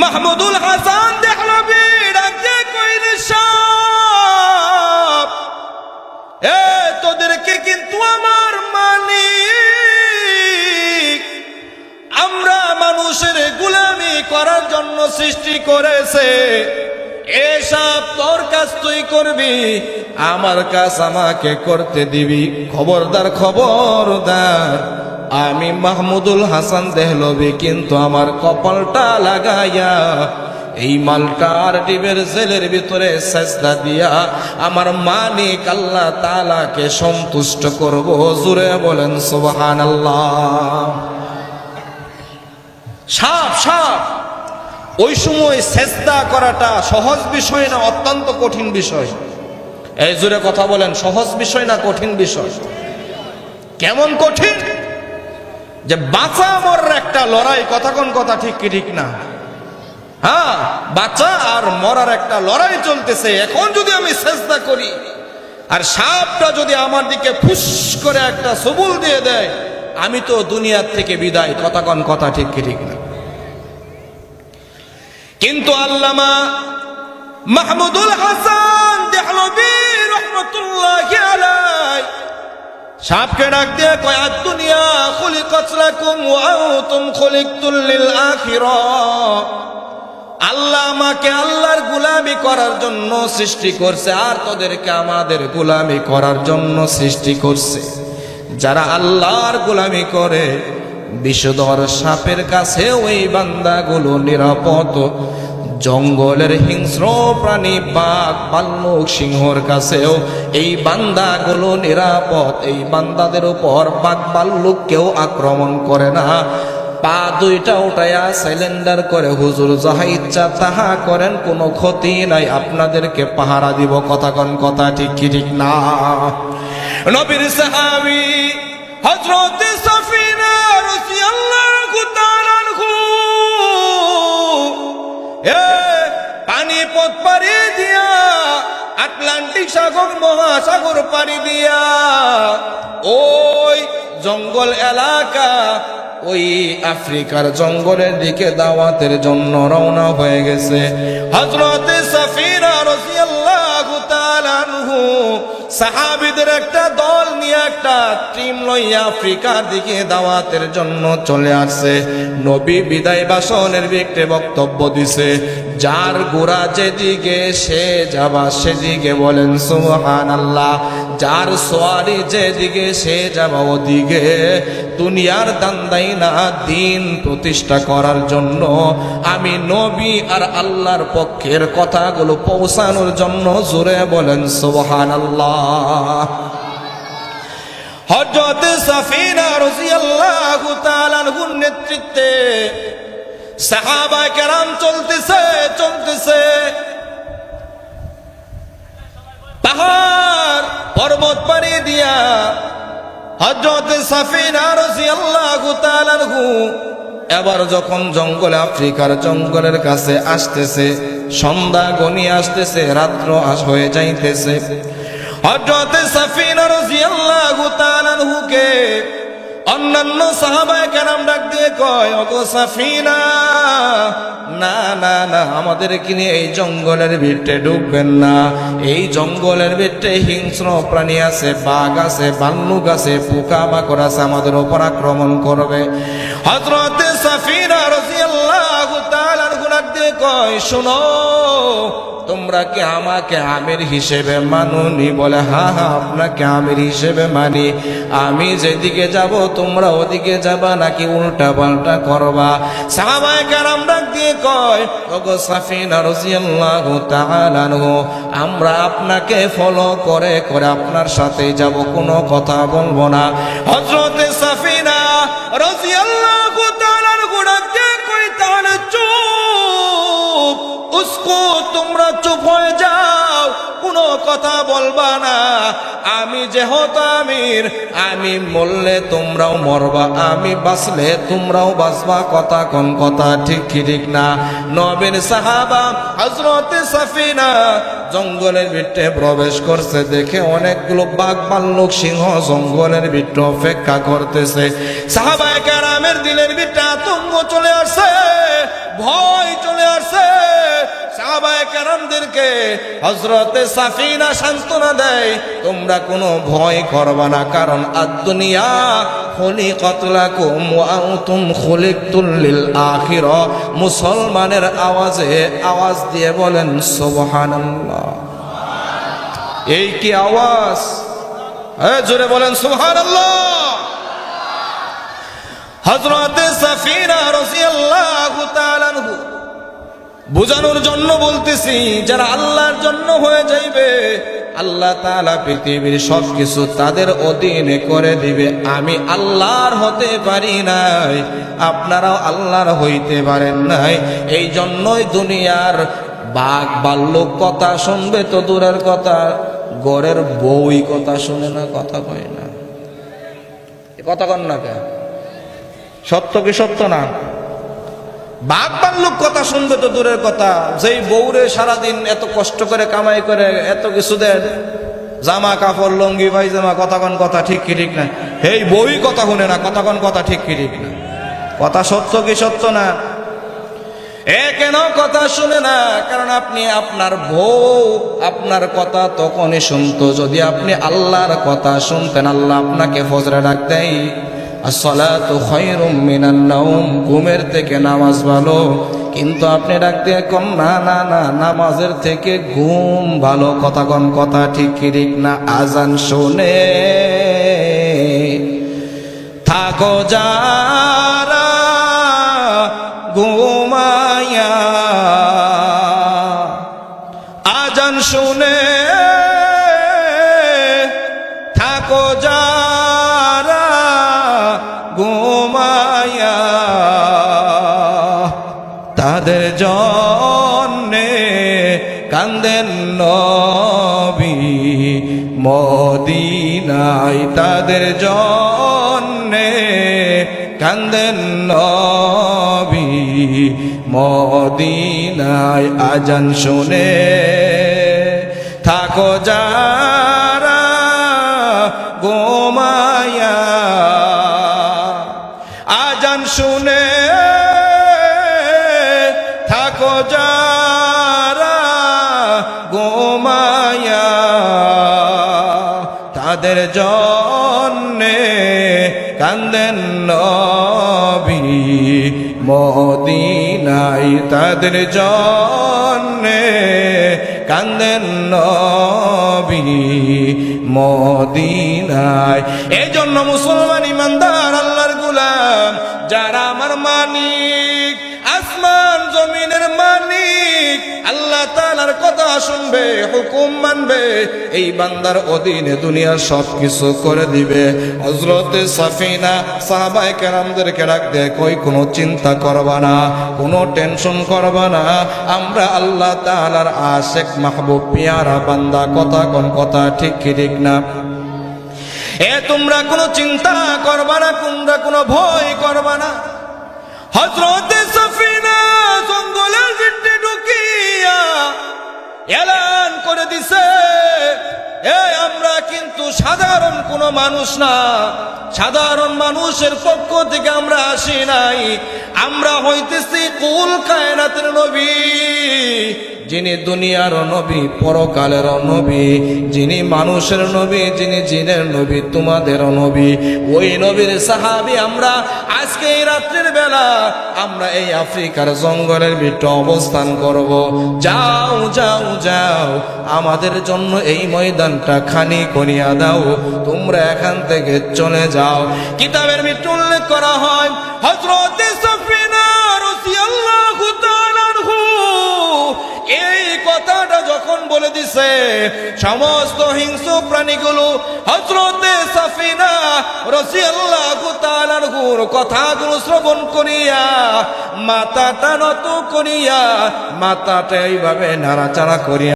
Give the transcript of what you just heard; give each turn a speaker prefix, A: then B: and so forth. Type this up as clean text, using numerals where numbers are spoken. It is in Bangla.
A: মাহমুদুল হাসান দেহলভী ডাকতে কইল সাপ, তোদেরকে কিন্তু আমার মালিক আমরা মানুষের গোলামি করার জন্য সৃষ্টি করেছে। এসব তোর কাজ তুই করবি, আমার কাজ আমাকে করতে দিবি। খবরদার খবরদার, আমি মাহমুদুল হাসান দেহলভী কিন্তু আমার কপালটা লাগাইয়া এই মালটার ডিবের জেলের ভিতরে সেজদা দিয়া আমার মালিক আল্লাহ তাআলাকে সন্তুষ্ট করব। জোরে বলেন সুবহানাল্লাহ। সাপ সাপ ওই সময় সেজদা করাটা সহজ বিষয় না অত্যন্ত কঠিন বিষয়? এই জোরে কথা বলেন, সহজ বিষয় না কঠিন বিষয়? কেমন কঠিন? যে বাঁচা মরার একটা লড়াই, কথা কোন কথা ঠিক কি ঠিক না? হ্যাঁ, বাঁচা আর মরার একটা লড়াই চলতেছে। এখন যদি আমি সেজদা করি আর সাপটা যদি আমার দিকে ফুস করে একটা সবুল দিয়ে দেয়, আমি তো দুনিয়ার থেকে বিদায়। কথা কোন কথা ঠিক কি ঠিক না? কিন্তু আল্লামা মাহমুদুল হাসান দেহলভী রাহমাতুল্লাহি আলাইহি সাপকে ডাক দিয়ে কয়, দুনিয়া খুলিকাত লাকুম ওয়া আনতুম খুলিকতুল লিল আখিরাহ। আল্লাহ আমাকে আল্লাহর গোলামি করার জন্য সৃষ্টি করছে, আর তোদেরকে আমাদের গোলামি করার জন্য সৃষ্টি করছে। যারা আল্লাহর গোলামি করে বিষধর সাপের কাছে ওই বান্দাগুলো নিরাপদ, জঙ্গলের হিংস্র প্রাণী বাঘ ভাল্লুক সিংহর কাছেও এই বান্দাগুলো নিরাপদ। এই বান্দাদের উপর বাঘ ভাল্লুক কেউ আক্রমণ করে না। পা দুইটা উঠাইয়া সাইলেন্ডার করে হুজুর যাহা ইচ্ছা তাহা করেন, কোনো ক্ষতি নাই, আপনাদেরকে পাহারা দিব। কথা কোন কথা ঠিক কি ঠিক না? নবীর সাহাবী হযরত সাফিনা রাদিয়াল্লাহু তাআলা আনহু পানিপথ পাড়ি দিয়া আটলান্টিক সাগর মহাসাগর পাড়ি দিয়া ওই জঙ্গল এলাকা, ওই আফ্রিকার জঙ্গলের দিকে দাওয়াতের জন্য রওনা হয়ে গেছে। হযরত সাফিনা রাদিয়াল্লাহু তাআলা আনহু সাহাবীদের একটা দল নিয়ে একটা টিম লইয়া আফ্রিকার দিকে দাওয়াতের জন্য চলে আসছে। নবী বিদায় ভাষণের একটি বক্তব্য দিছে, যার গোড়া যেদিকে সে যাবা সেদিকে বলেন সুবহানাল্লাহ, যার সোয়ারি যেদিকে সে যাবা ওদিকে। দুনিয়ার দান্দাই না, দিন প্রতিষ্ঠা করার জন্য আমি নবী আর আল্লাহর পক্ষের কথাগুলো পৌঁছানোর জন্য। জোরে বলেন সুবহানাল্লাহ। হযরত সাফিনা রাদিয়াল্লাহু তাআলা আনহুর নেতৃত্বে সাহাবায়ে কেরাম চলতেছে পাহাড় পর্বত পাড়ি দিয়া হযরত সাফিনা রাদিয়াল্লাহু তাআলা আনহু এবার যখন জঙ্গলে আফ্রিকার জঙ্গলের কাছে আসতেছে, সন্ধ্যা ঘনিয়ে আসতেছে, রাত্র হয়ে যাইতেছে। হযরত সাফিনা রাদিয়াল্লাহু তাআলা আনহুকে অন্যান্য সাহাবায়ে কেরাম ডাক দিয়ে কয়, ওগো সাফিনা, না না না, আমাদেরকে নিয়ে এই জঙ্গলের ভিতরে ঢুকবেন না। এই জঙ্গলের ভিতরে হিংস্র প্রাণী আছে, বাঘ আছে, ভাল্লুক আছে, পোকা মাকড় আছে, আমাদের উপর আক্রমণ করবে। হযরত সাফিনা রাদিয়াল্লাহু তাআলা আনহু ডাক দিয়ে কয়, শোনো, তোমরা কি আমাকে আমির হিসেবে মানোনি? বলে, হ্যাঁ হ্যাঁ, আপনাকে আমির হিসেবে মানি। আমি যেদিকে যাব তোমরা ওদিকে যাবা নাকি উল্টা পাল্টা করবা? সাহাবায়ে কেরাম ডাক দিয়ে কয়, ওগো সাফিনা রাদিয়াল্লাহু তাআলা আনহু, আমরা আপনাকে ফলো করে করে আপনার সাথে যাব, কোনো কথা বলবো না। হযরত সাফিনা রাদিয়াল্লাহু তাআলা আনহু ডাক দিয়ে কয়, তাহলে চুপ, উসকো, তোমরা চুপ হয়ে যাও, কোনো কথা বলবা না। আমি যেহেতু আমির, আমি মরলে তোমরাও মরবা, আমি বাঁচলে তোমরাও বাঁচবা। কথা কোন কথা ঠিক কি ঠিক না? নবীর সাহাবা হযরত সাফিনা জঙ্গলের ভিতরে প্রবেশ করছে, দেখে অনেকগুলো বাঘ ভাল্লুক সিংহ জঙ্গলের ভিতরে অপেক্ষা করতেছে। সাহাবায়ে কেরামের তাদের দিলের ভিতরে আতঙ্ক চলে আসছে, ভয় চলে আসছে। সাহাবায়ে কেরামদেরকে হযরতে সাফিনা সান্ত্বনা দেয়, তোমরা কোনো ভয় করবা না, কারণ আদ-দুনিয়া খুলিকাত লাকুম ওয়া আনতুম খুলিকতুল লিল আখিরাহ। মুসলমানের আওয়াজে আওয়াজ দিয়ে বলেন সুবহানাল্লাহ। এই কি আওয়াজ? জোরে বলেন সুবহানাল্লাহ। হযরতে সাফিনা রাদিয়াল্লাহু তাআলা আনহু বুঝানোর জন্য বলতেছি, যারা আল্লাহর জন্য হয়ে যাইবে আল্লাহ তাআলা পৃথিবীর সবকিছু তাদের অধীনে করে দিবে। আমি আল্লাহর হতে পারি নাই, আপনারাও আল্লাহর হইতে পারেন নাই। এই জন্যই দুনিয়ার বাঘ ভাল্লুক কথা শুনবে তো দূরের কথা, ঘরের বউই কথা শুনে না, কথা কয় না। কথা কন না কে? সত্য কি সত্য না? বাঘ ভাল্লুক কথা শুনবে তো দূরের কথা, যেই বউরে সারাদিন এত কষ্ট করে কামাই করে এত কিছু দেন, জামা কাপড় লঙ্গি পায়জামা, কথা কন কথা ঠিক কি ঠিক না, এই বউই কথা শুনে না, কথা কন কথা ঠিক কি ঠিক না? কথা সত্য কি সত্য না? কেন কথা শুনে না? কারণ আপনি আপনার বউ আপনার কথা তখনই শুনতো যদি আপনি আল্লাহর কথা শুনতেন। আল্লাহ আপনাকে ফজরে ডাক দেয়, আসসালাতু খায়রুম মিনান নাওম, ঘুমের থেকে নামাজ ভালো, কিন্তু আপনি ডাক দিয়ে কোন না না না, নামাজের থেকে ঘুম ভালো। কথা কোন কথা ঠিক কি ঠিক না? আজান শুনে থাকো যারা ঘুমায়া, আজান শুনে থাকো যারা ঘুমায়া, তাদের জন্যে কান্দেন নবী মদিনায়, তাদের জন্যে কান্দেন নবী মদিনায়। আজান শুনে থাকো যারা ঘুমায়া, আজান শুনে থাকো যারা ঘুমায়া, তাদের জন্যে কান্দেন নবী মদিনায়, তাদের জন্যে কান্দেন নবী মদিনায়। এই জন্য মুসলমান ইমানদার আল্লাহর গোলাম যারা আমার মালিক, আসমান জমিনের মালিক, আল্লাহ তাআলার কথা শুনবে, হুকুম মানবে, এই বান্দার অধীনে দুনিয়ার সবকিছু করে দিবে। হযরতে সাফিনা সাহাবায়ে কেরামদেরকে ডাক দেয়, কই কোনো চিন্তা করবা না, কোনো টেনশন করবা না, আমরা আল্লাহ তাআলার আশিক মাহবুব পিয়ারা বান্দা। কথা কোন কথা ঠিক কি ঠিক না? তোমরা কোনো চিন্তা করবা না, তোমরা কোনো ভয় করবা না। হযরতে সাফিনা জঙ্গলের ভিতরে ঢুকিয়া এলান করে দিছে, আমরা কিন্তু সাধারণ কোনো মানুষ না, সাধারণ মানুষের পক্ষ থেকে আমরা আসি নাই, আমরা হইতেছি কুল কায়নাতের নবী, যিনি দুনিয়ার নবী, পরকালের নবী, যিনি মানুষের নবী, যিনি জিনের নবী, তোমাদেরও নবী। ওই নবীর সাহাবী আমরা আজকে এই রাত্রের বেলা আমরা এই আফ্রিকার জঙ্গলের ভিতরে অবস্থান করব। যাও যাও যাও, আমাদের জন্য এই ময়দানটা খালি করিয়া দাও, তোমরা এখান থেকে চলে যাও। কিতাবের ভিতরে উল্লেখ করা হয়, হযরতে সাফিনা রাদিয়াল্লাহু তাআলা আনহু এই কথাটা যখন বলে দিছে, সমস্ত হিংস্র প্রাণীগুলো হযরতে সাফিনা রাদিয়াল্লাহু তাআলা আনহুর কথাগুলো শ্রবণ করিয়া মাথাটা নত করিয়া, মাথাটা এইভাবে নাড়াচাড়া করিয়া